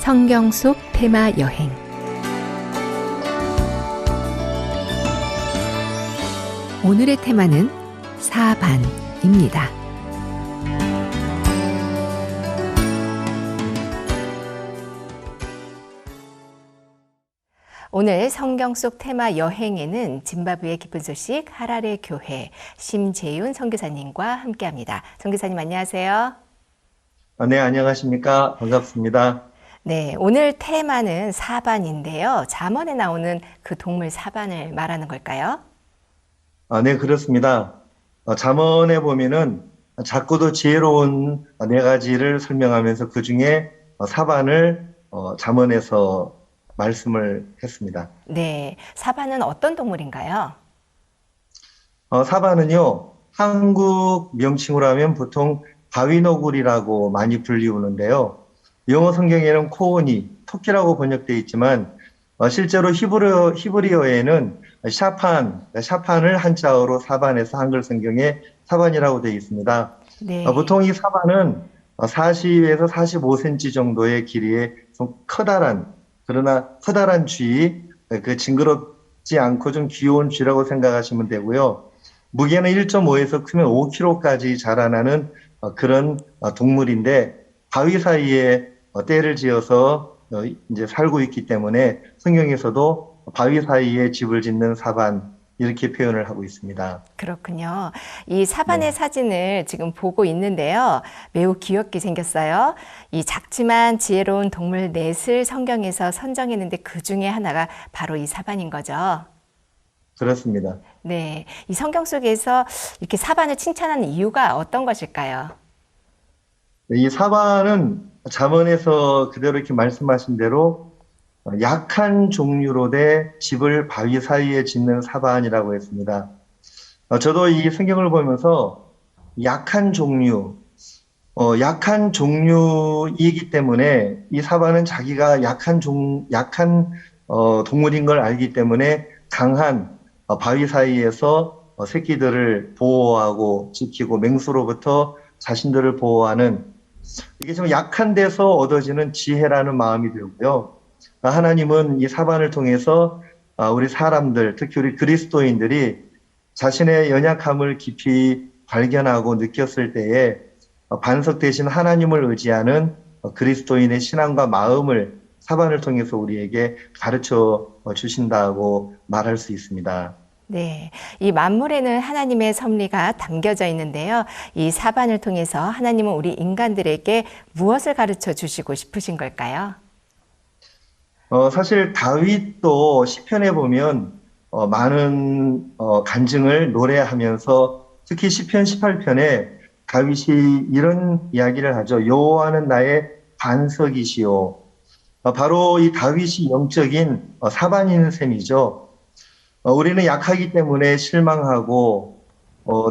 성경 속 테마 여행. 오늘의 테마는 사반입니다. 오늘 성경 속 테마 여행에는 짐바브웨의 기쁜 소식 하라레 교회 심재윤 선교사님과 함께합니다. 선교사님 안녕하세요. 네, 안녕하십니까. 반갑습니다. 네, 오늘 테마는 사반인데요. 잠언에 나오는 그 동물 사반을 말하는 걸까요? 네, 그렇습니다. 잠언에 보면은 작고도 지혜로운 네 가지를 설명하면서 그 중에 사반을 잠언에서 말씀을 했습니다. 네, 사반은 어떤 동물인가요? 사반은요, 한국 명칭으로 하면 보통 바위너구리라고 많이 불리우는데요. 영어 성경에는 코오니, 토끼라고 번역되어 있지만 실제로 히브리어에는 샤판을 한자어로 사반에서 한글 성경에 사반이라고 되어 있습니다. 네, 보통 이 사반은 40에서 45cm 정도의 길이의 좀 커다란 쥐, 그 징그럽지 않고 좀 귀여운 쥐라고 생각하시면 되고요. 무게는 1.5에서 크면 5kg까지 자라나는 그런 동물인데 바위 사이에 떼를 지어서 이제 살고 있기 때문에 성경에서도 바위 사이에 집을 짓는 사반 이렇게 표현을 하고 있습니다. 그렇군요. 이 사반의 네. 사진을 지금 보고 있는데요. 매우 귀엽게 생겼어요. 이 작지만 지혜로운 동물 넷을 성경에서 선정했는데 그 중에 하나가 바로 이 사반인 거죠. 그렇습니다. 네, 이 성경 속에서 이렇게 사반을 칭찬하는 이유가 어떤 것일까요? 이 사반은 잠언에서 그대로 이렇게 말씀하신 대로 약한 종류로 돼 집을 바위 사이에 짓는 사반이라고 했습니다. 저도 이 성경을 보면서 약한 종류이기 때문에 이 사반은 자기가 약한 동물인 걸 알기 때문에 강한 바위 사이에서 새끼들을 보호하고 지키고 맹수로부터 자신들을 보호하는 이게 좀 약한 데서 얻어지는 지혜라는 마음이 들고요. 하나님은 이 사반을 통해서 우리 사람들, 특히 우리 그리스도인들이 자신의 연약함을 깊이 발견하고 느꼈을 때에 반석 대신 하나님을 의지하는 그리스도인의 신앙과 마음을 사반을 통해서 우리에게 가르쳐 주신다고 말할 수 있습니다. 네, 이 만물에는 하나님의 섭리가 담겨져 있는데요. 이 사반을 통해서 하나님은 우리 인간들에게 무엇을 가르쳐 주시고 싶으신 걸까요? 사실 다윗도 시편에 보면 많은 간증을 노래하면서 특히 시편 18편에 다윗이 이런 이야기를 하죠. 여호와는 나의 반석이시요. 바로 이 다윗이 영적인 사반인 셈이죠. 우리는 약하기 때문에 실망하고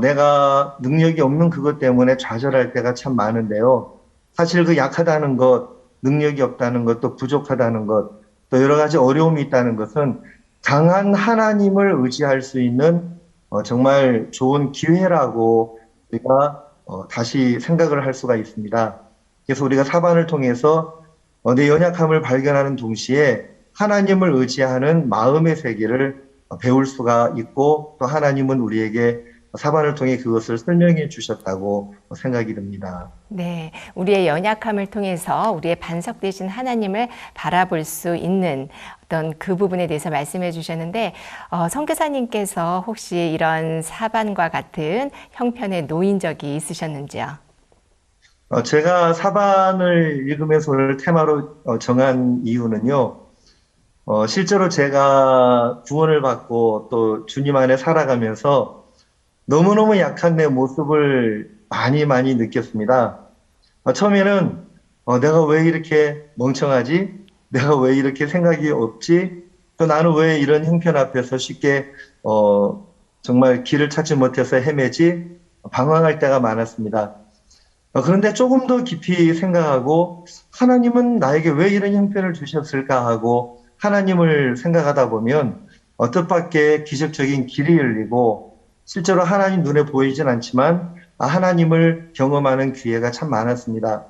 내가 능력이 없는 그것 때문에 좌절할 때가 참 많은데요. 사실 그 약하다는 것, 능력이 없다는 것, 또 부족하다는 것, 또 여러 가지 어려움이 있다는 것은 강한 하나님을 의지할 수 있는 정말 좋은 기회라고 우리가 다시 생각을 할 수가 있습니다. 그래서 우리가 사반을 통해서 내 연약함을 발견하는 동시에 하나님을 의지하는 마음의 세계를 배울 수가 있고 또 하나님은 우리에게 사반을 통해 그것을 설명해 주셨다고 생각이 듭니다. 네, 우리의 연약함을 통해서 우리의 반석 되신 하나님을 바라볼 수 있는 어떤 그 부분에 대해서 말씀해 주셨는데 선교사님께서 혹시 이런 사반과 같은 형편에 놓인 적이 있으셨는지요? 제가 사반을 읽으면서 오늘 테마로 정한 이유는요. 실제로 제가 구원을 받고 또 주님 안에 살아가면서 너무너무 약한 내 모습을 많이 느꼈습니다. 처음에는 내가 왜 이렇게 멍청하지? 내가 왜 이렇게 생각이 없지? 또 나는 왜 이런 형편 앞에서 쉽게 정말 길을 찾지 못해서 헤매지? 방황할 때가 많았습니다. 그런데 조금 더 깊이 생각하고 하나님은 나에게 왜 이런 형편을 주셨을까 하고 하나님을 생각하다 보면 뜻밖의 기적적인 길이 열리고 실제로 하나님 눈에 보이진 않지만 하나님을 경험하는 기회가 참 많았습니다.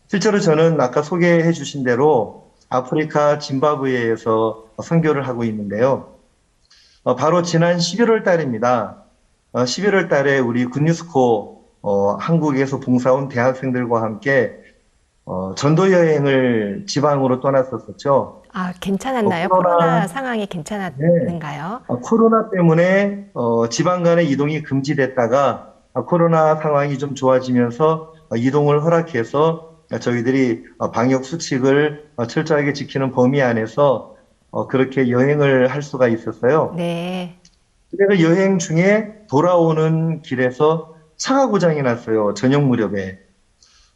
실제로 저는 아까 소개해 주신 대로 아프리카 짐바브웨에서 선교를 하고 있는데요. 바로 지난 11월 달입니다. 11월 달에 우리 굿뉴스코 한국에서 봉사온 대학생들과 함께 전도 여행을 지방으로 떠났었죠. 아, 괜찮았나요? 코로나 코로나, 상황이 네. 괜찮았는가요? 코로나 때문에 지방 간의 이동이 금지됐다가 코로나 상황이 좀 좋아지면서 이동을 허락해서 저희들이 방역 수칙을 철저하게 지키는 범위 안에서 그렇게 여행을 할 수가 있었어요. 네. 그래서 여행 중에 돌아오는 길에서 차가 고장이 났어요. 저녁 무렵에.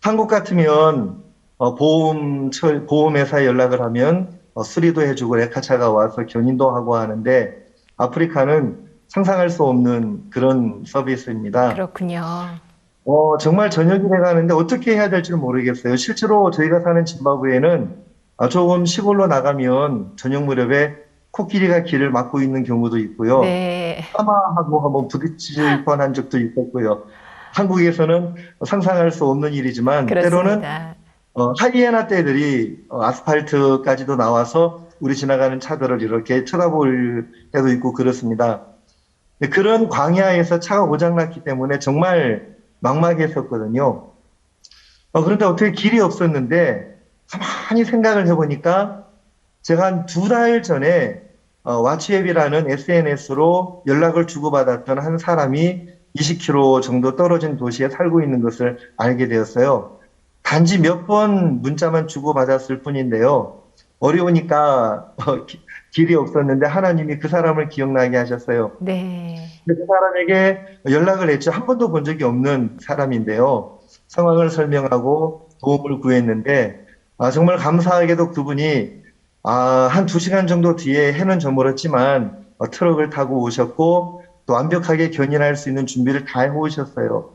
한국 같으면 보험회사에 연락을 하면 수리도 해주고 레카차가 와서 견인도 하고 하는데 아프리카는 상상할 수 없는 그런 서비스입니다. 그렇군요. 정말 저녁이 돼가는데 어떻게 해야 될지 모르겠어요. 실제로 저희가 사는 짐바브웨는 조금 시골로 나가면 저녁 무렵에 코끼리가 길을 막고 있는 경우도 있고요. 네. 하마하고 한번 부딪힐 뻔한 적도 있었고요. 한국에서는 상상할 수 없는 일이지만 때로는 그렇습니다. 하이에나 떼들이 아스팔트까지도 나와서 우리 지나가는 차들을 이렇게 쳐다볼 때도 있고 그렇습니다. 근데 그런 광야에서 차가 고장났기 때문에 정말 막막했었거든요. 그런데 어떻게 길이 없었는데 가만히 생각을 해보니까 제가 한 2달 전에 왓츠앱이라는 SNS로 연락을 주고받았던 한 사람이 20km 정도 떨어진 도시에 살고 있는 것을 알게 되었어요. 단지 몇 번 문자만 주고받았을 뿐인데요. 어려우니까 길이 없었는데 하나님이 그 사람을 기억나게 하셨어요. 네. 근데 그 사람에게 연락을 했죠. 한 번도 본 적이 없는 사람인데요. 상황을 설명하고 도움을 구했는데, 정말 감사하게도 그분이, 한 2시간 정도 뒤에 해는 저물었지만, 트럭을 타고 오셨고, 또 완벽하게 견인할 수 있는 준비를 다 해오셨어요.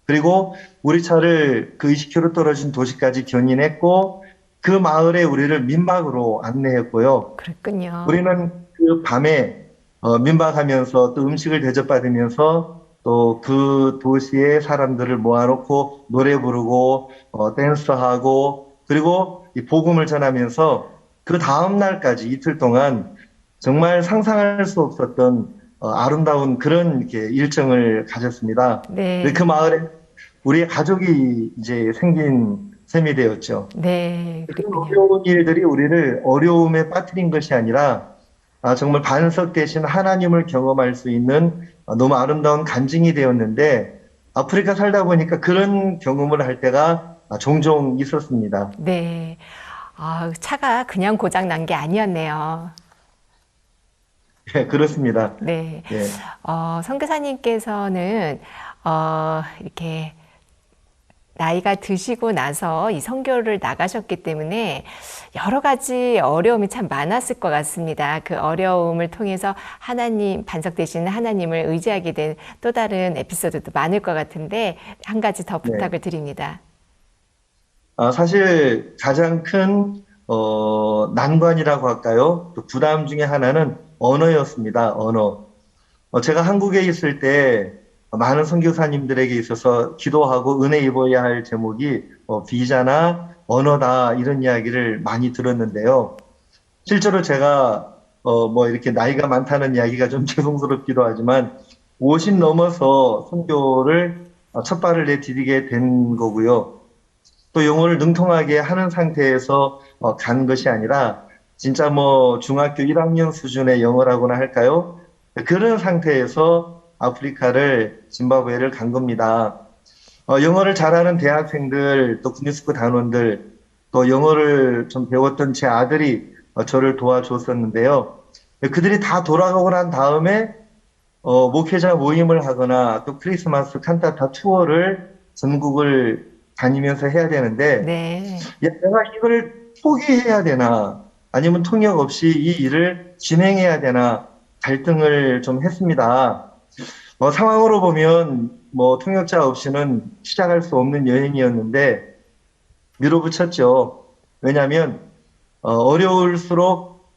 그리고 우리 차를 그 20km 떨어진 도시까지 견인했고, 그 마을에 우리를 민박으로 안내했고요. 그랬군요. 우리는 그 밤에 민박하면서 또 음식을 대접받으면서 또 그 도시의 사람들을 모아놓고 노래 부르고 댄스하고 그리고 이 복음을 전하면서 그 다음 날까지 이틀 동안 정말 상상할 수 없었던 아름다운 그런 이렇게 일정을 가졌습니다. 그 네. 마을에 우리의 가족이 이제 생긴 셈이 되었죠. 네. 그런 그랬군요. 어려운 일들이 우리를 어려움에 빠뜨린 것이 아니라 정말 반석 대신 하나님을 경험할 수 있는 너무 아름다운 간증이 되었는데 아프리카 살다 보니까 그런 경험을 할 때가 종종 있었습니다. 네. 아, 차가 그냥 고장 난 게 아니었네요. 예, 그렇습니다. 네. 예. 선교사님께서는, 이렇게 나이가 드시고 나서 이 선교를 나가셨기 때문에 여러 가지 어려움이 참 많았을 것 같습니다. 그 어려움을 통해서 하나님, 반석 되시는 하나님을 의지하게 된 또 다른 에피소드도 많을 것 같은데 한 가지 더 네. 부탁을 드립니다. 사실 가장 큰 난관이라고 할까요? 또 부담 중에 하나는 언어였습니다. 언어. 제가 한국에 있을 때 많은 선교사님들에게 있어서 기도하고 은혜 입어야 할 제목이 비자나 언어다 이런 이야기를 많이 들었는데요. 실제로 제가 뭐 이렇게 나이가 많다는 이야기가 좀 죄송스럽기도 하지만 50 넘어서 선교를 첫 발을 내디디게 된 거고요. 또 영어를 능통하게 하는 상태에서 간 것이 아니라 진짜 뭐 중학교 1학년 수준의 영어라고나 할까요? 그런 상태에서 아프리카를 짐바브웨를 간 겁니다. 영어를 잘하는 대학생들 또 구니스코 단원들 또 영어를 좀 배웠던 제 아들이 저를 도와줬었는데요. 그들이 다 돌아가고 난 다음에 목회자 모임을 하거나 또 크리스마스 칸타타 투어를 전국을 다니면서 해야 되는데 네. 야, 내가 이걸 포기해야 되나 아니면 통역 없이 이 일을 진행해야 되나 갈등을 좀 했습니다. 상황으로 보면 뭐 통역자 없이는 시작할 수 없는 여행이었는데 밀어붙였죠. 왜냐하면 어려울수록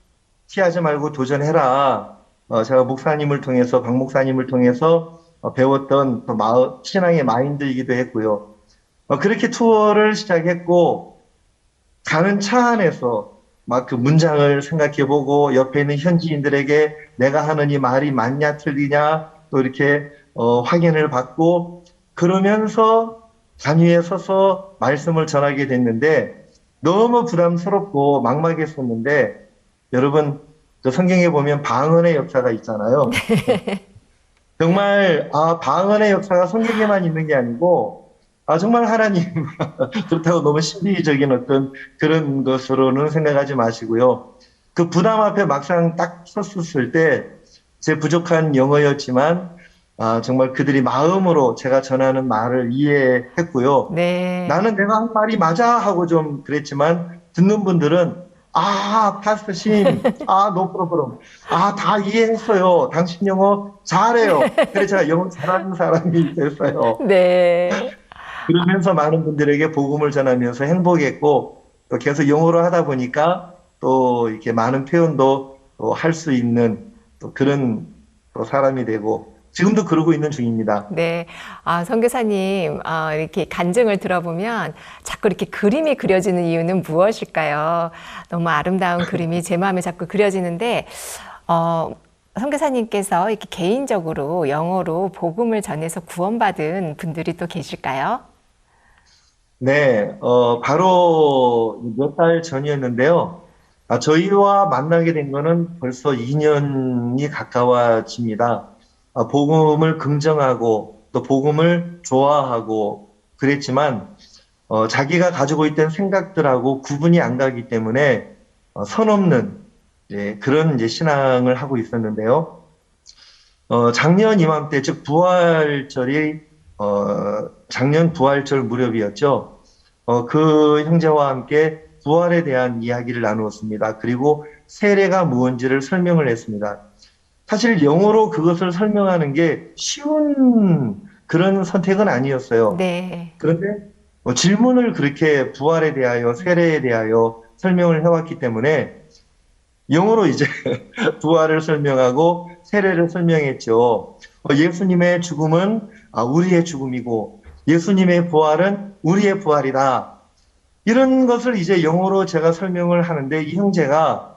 피하지 말고 도전해라. 제가 목사님을 통해서 박 목사님을 통해서 배웠던 또 신앙의 마인드이기도 했고요. 그렇게 투어를 시작했고, 가는 차 안에서 막 그 문장을 생각해보고, 옆에 있는 현지인들에게 내가 하는 이 말이 맞냐, 틀리냐, 또 이렇게, 확인을 받고, 그러면서 단 위에 서서 말씀을 전하게 됐는데, 너무 부담스럽고 막막했었는데, 여러분, 그 성경에 보면 방언의 역사가 있잖아요. 정말, 방언의 역사가 성경에만 있는 게 아니고, 정말 하나님, 그렇다고 너무 신비적인 어떤 그런 것으로는 생각하지 마시고요. 그 부담 앞에 막상 딱 섰을 때, 제 부족한 영어였지만, 정말 그들이 마음으로 제가 전하는 말을 이해했고요. 네. 나는 내가 한 말이 맞아 하고 좀 그랬지만, 듣는 분들은, 파스터 신, 노 프로그램, 다 이해했어요. 당신 영어 잘해요. 그래서 제가 영어 잘하는 사람이 됐어요. 네. 그러면서 많은 분들에게 복음을 전하면서 행복했고, 또 계속 영어로 하다 보니까 또 이렇게 많은 표현도 또 할 수 있는 또 그런 또 사람이 되고, 지금도 그러고 있는 중입니다. 네. 선교사님, 이렇게 간증을 들어보면 자꾸 이렇게 그림이 그려지는 이유는 무엇일까요? 너무 아름다운 그림이 제 마음에 자꾸 그려지는데, 어, 선교사님께서 이렇게 개인적으로 영어로 복음을 전해서 구원받은 분들이 또 계실까요? 네, 바로 몇 달 전이었는데요. 저희와 만나게 된 거는 벌써 2년이 가까워집니다. 복음을 긍정하고 또 복음을 좋아하고 그랬지만, 자기가 가지고 있던 생각들하고 구분이 안 가기 때문에, 선 없는, 그런 이제 신앙을 하고 있었는데요. 작년 이맘때, 즉, 부활절이, 작년 부활절 무렵이었죠. 그 형제와 함께 부활에 대한 이야기를 나누었습니다. 그리고 세례가 무엇인지를 설명을 했습니다. 사실 영어로 그것을 설명하는 게 쉬운 그런 선택은 아니었어요. 네. 그런데 질문을 그렇게 부활에 대하여, 세례에 대하여 설명을 해왔기 때문에 영어로 이제 부활을 설명하고 세례를 설명했죠. 예수님의 죽음은 우리의 죽음이고 예수님의 부활은 우리의 부활이다. 이런 것을 이제 영어로 제가 설명을 하는데 이 형제가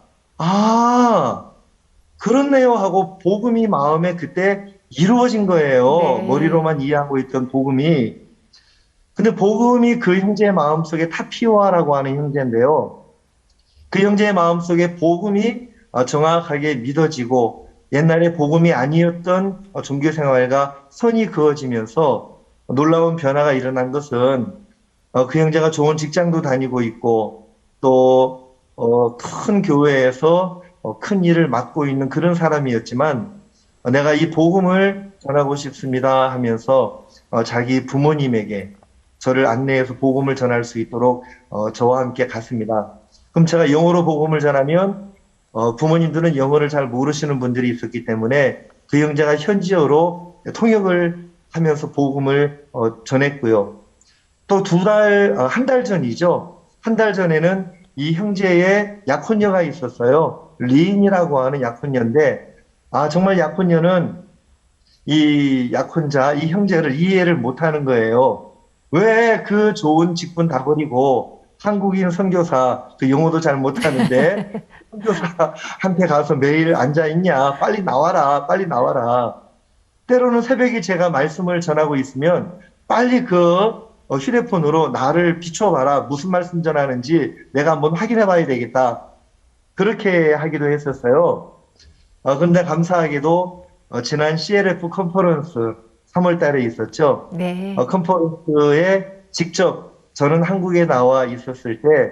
그렇네요 하고 복음이 마음에 그때 이루어진 거예요. 네. 머리로만 이해하고 있던 복음이. 근데 복음이 그 형제의 마음속에 타피오아라고 하는 형제인데요. 그 형제의 마음속에 복음이 정확하게 믿어지고 옛날에 복음이 아니었던 종교 생활과 선이 그어지면서 놀라운 변화가 일어난 것은 그 형제가 좋은 직장도 다니고 있고 또 큰 교회에서 큰 일을 맡고 있는 그런 사람이었지만 내가 이 복음을 전하고 싶습니다 하면서 자기 부모님에게 저를 안내해서 복음을 전할 수 있도록 저와 함께 갔습니다. 그럼 제가 영어로 복음을 전하면 부모님들은 영어를 잘 모르시는 분들이 있었기 때문에 그 형제가 현지어로 통역을 하면서 복음을 전했고요. 또 한 달 전이죠. 한 달 전에는 이 형제의 약혼녀가 있었어요. 리인이라고 하는 약혼녀인데, 정말 약혼녀는 이 약혼자, 이 형제를 이해를 못하는 거예요. 왜 그 좋은 직분 다 버리고 한국인 선교사, 그 영어도 잘 못하는데 선교사한테 가서 매일 앉아 있냐? 빨리 나와라, 빨리 나와라. 때로는 새벽에 제가 말씀을 전하고 있으면 빨리 그 휴대폰으로 나를 비춰봐라. 무슨 말씀 전하는지 내가 한번 확인해 봐야 되겠다. 그렇게 하기도 했었어요. 그런데 감사하게도 지난 CLF 컨퍼런스 3월 달에 있었죠. 네. 컨퍼런스에 직접 저는 한국에 나와 있었을 때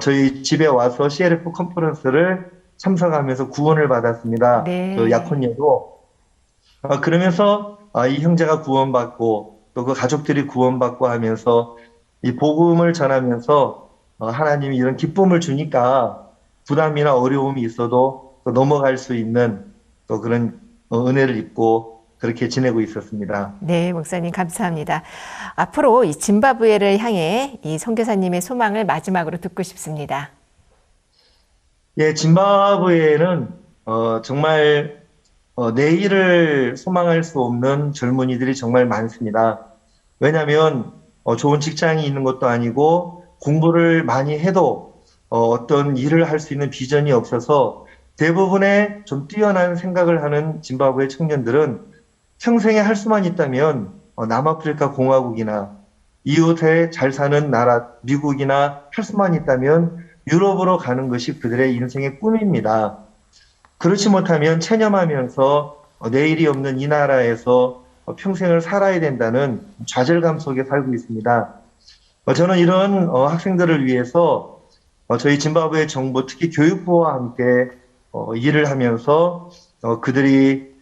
저희 집에 와서 CLF 컨퍼런스를 참석하면서 구원을 받았습니다. 그 네. 약혼녀도. 그러면서 이 형제가 구원받고 또 그 가족들이 구원받고 하면서 이 복음을 전하면서 하나님이 이런 기쁨을 주니까 부담이나 어려움이 있어도 또 넘어갈 수 있는 또 그런 은혜를 입고 그렇게 지내고 있었습니다. 네, 목사님 감사합니다. 앞으로 이 짐바브웨를 향해 이 선교사님의 소망을 마지막으로 듣고 싶습니다. 예, 짐바브웨는 정말 내일을 소망할 수 없는 젊은이들이 정말 많습니다. 왜냐하면 좋은 직장이 있는 것도 아니고 공부를 많이 해도 어떤 일을 할 수 있는 비전이 없어서 대부분의 좀 뛰어난 생각을 하는 짐바브웨 청년들은 평생에 할 수만 있다면 남아프리카 공화국이나 이웃에 잘 사는 나라 미국이나 할 수만 있다면 유럽으로 가는 것이 그들의 인생의 꿈입니다. 그렇지 못하면 체념하면서 내일이 없는 이 나라에서 평생을 살아야 된다는 좌절감 속에 살고 있습니다. 저는 이런 학생들을 위해서 저희 짐바브웨 정부, 특히 교육부와 함께 일을 하면서 그들을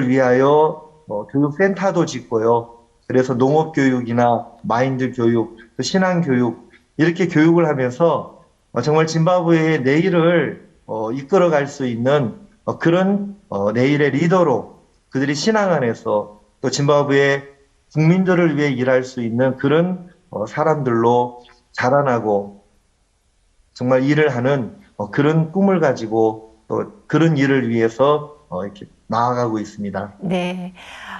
위하여 교육센터도 짓고요. 그래서 농업교육이나 마인드 교육, 또 신앙교육, 이렇게 교육을 하면서 정말 짐바브웨의 내일을 이끌어갈 수 있는 그런 내일의 리더로 그들이 신앙 안에서 또 짐바브웨 국민들을 위해 일할 수 있는 그런 사람들로 자라나고 정말 일을 하는 그런 꿈을 가지고 또 그런 일을 위해서 이렇게 나아가고 있습니다. 네.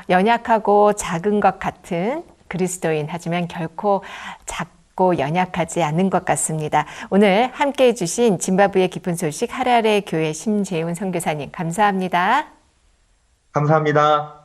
연약하고 작은 것 같은 그리스도인, 하지만 결코 작고 연약하지 않는 것 같습니다. 오늘 함께 해주신 짐바브웨 깊은 소식 하라레 교회 심재훈 선교사님, 감사합니다. 감사합니다.